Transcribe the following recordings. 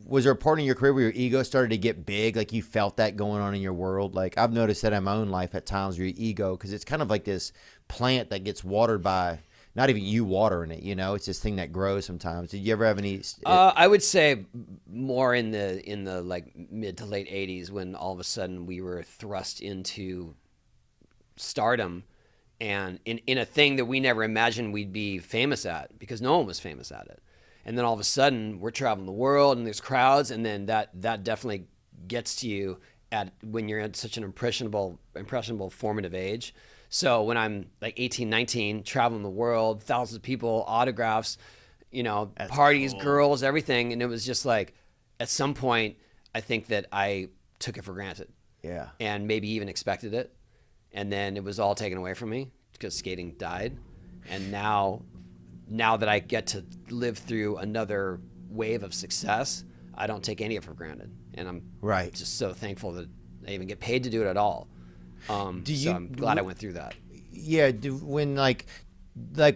was there a part in your career where your ego started to get big? Like you felt that going on in your world? Like I've noticed that in my own life at times, your ego, because it's kind of like this plant that gets watered by not even you watering it. You know, it's this thing that grows sometimes. Did you ever have any? I would say more in the like mid to late '80s when all of a sudden we were thrust into stardom, and in a thing that we never imagined we'd be famous at because no one was famous at it. And then all of a sudden we're traveling the world and there's crowds, and then that definitely gets to you at when you're at such an impressionable formative age. So when I'm like 18, 19, traveling the world, thousands of people, autographs, That's parties, cool. girls, everything. And it was just like, at some point, I think that I took it for granted. Yeah. And maybe even expected it. And then it was all taken away from me because skating died. And now that I get to live through another wave of success, I don't take any of it for granted. And I'm just so thankful that I even get paid to do it at all. So I'm glad I went through that. Yeah. When like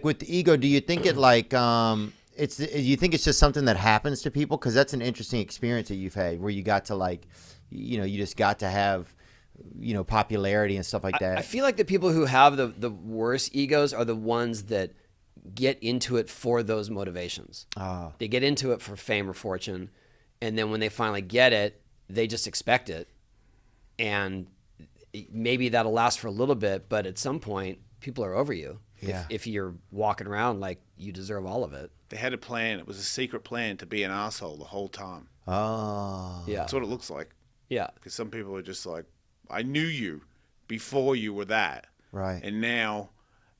with the ego, do you think it like you think it's just something that happens to people? Because that's an interesting experience that you've had where you got to like, you just got to have, popularity and stuff like that. I feel like the people who have the worst egos are the ones that get into it for those motivations. They get into it for fame or fortune, and then when they finally get it, they just expect it, and maybe that'll last for a little bit, but at some point people are over you. If you're walking around like you deserve all of it. They had a plan. It was a secret plan to be an asshole the whole time. Oh. Yeah. That's what it looks like. Yeah. Because some people are just like, I knew you before you were that. Right. And now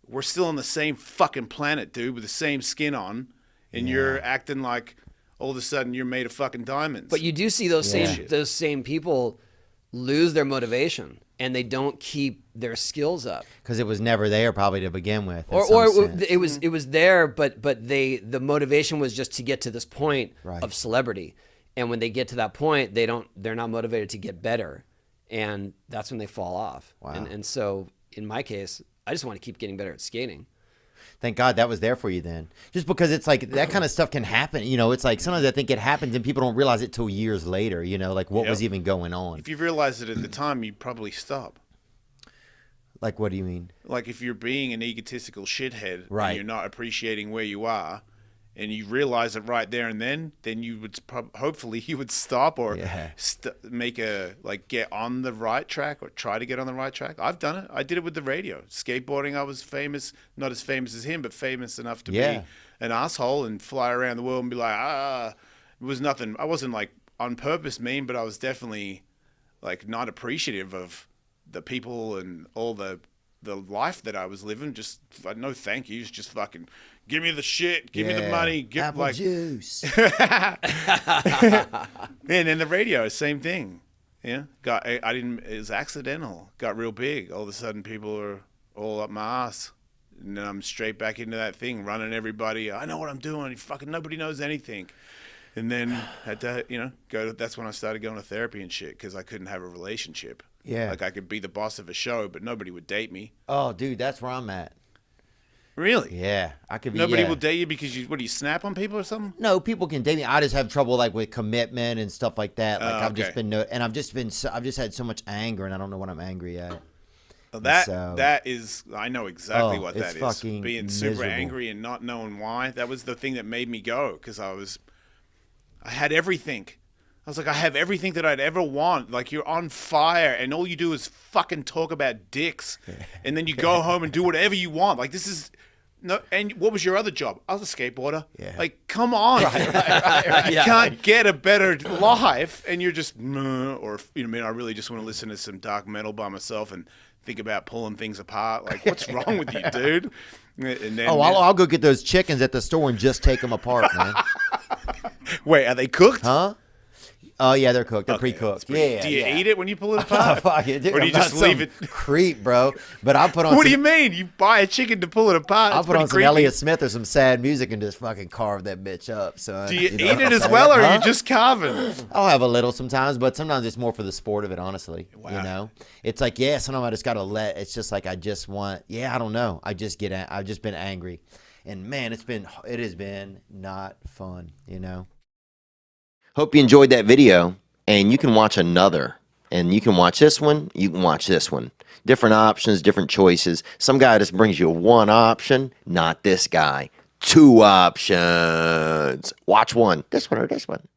we're still on the same fucking planet, dude, with the same skin on. And you're acting like all of a sudden you're made of fucking diamonds. But you do see those same people lose their motivation, and they don't keep their skills up because it was never there probably to begin with, or it was there, but the motivation was just to get to this point of celebrity, and when they get to that point, they're not motivated to get better, and that's when they fall off. Wow. And so in my case, I just want to keep getting better at skating. Thank God that was there for you then. Just because it's like that kind of stuff can happen. It's like sometimes I think it happens and people don't realize it till years later, like what was even going on. If you realized it at the time, you'd probably stop. Like, what do you mean? Like if you're being an egotistical shithead right. and you're not appreciating where you are and you realize it right there and then you would hopefully you would stop or get on the right track or try to get on the right track. I've done it. I did it with the radio. Skateboarding, I was famous, not as famous as him, but famous enough to be an asshole and fly around the world and be like, it was nothing. I wasn't like on purpose mean, but I was definitely like not appreciative of the people and all the life that I was living. Just no thank yous, just fucking give me the shit, give me the money, apple juice. And then the radio, same thing. Yeah, it was accidental. Got real big. All of a sudden, people are all up my ass, and then I'm straight back into that thing, running everybody. I know what I'm doing. Fucking nobody knows anything. And then had to, that's when I started going to therapy and shit because I couldn't have a relationship. Yeah, like I could be the boss of a show, but nobody would date me. Oh, dude, that's where I'm at. Really? Yeah, I could be. Nobody will date you because do you snap on people or something? No, people can date me. I just have trouble like with commitment and stuff like that. Like I've just had so much anger, and I don't know what I'm angry at. Well, that is, I know exactly what that is. Being super miserable. Angry and not knowing why. That was the thing that made me go because I had everything. I was like, I have everything that I'd ever want. Like, you're on fire, and all you do is fucking talk about dicks, and then you go home and do whatever you want. Like, this is no. And what was your other job? I was a skateboarder. Yeah. Like, come on, right. You can't get a better life, and you're just or I really just want to listen to some dark metal by myself and think about pulling things apart. Like, what's wrong with you, dude? And then, I'll go get those chickens at the store and just take them apart, man. Wait, are they cooked? Huh? Oh, yeah, they're cooked. They're pre-cooked. Do you eat it when you pull it apart? Fuck it, dude. Or do you just leave it? Creep, bro. But I'll put on What do you mean? You buy a chicken to pull it apart? I'll put on some Elliott Smith or some sad music and just fucking carve that bitch up, son. Do you eat it as well, or are you just carving? I'll have a little sometimes, but sometimes it's more for the sport of it, honestly. Wow. It's like, sometimes I just got to it's just like I just want, I don't know. I've just been angry. And man, it has been not fun, Hope you enjoyed that video, and you can watch another. And you can watch this one, you can watch this one. Different options, different choices. Some guy just brings you one option, not this guy. Two options. Watch one, this one or this one.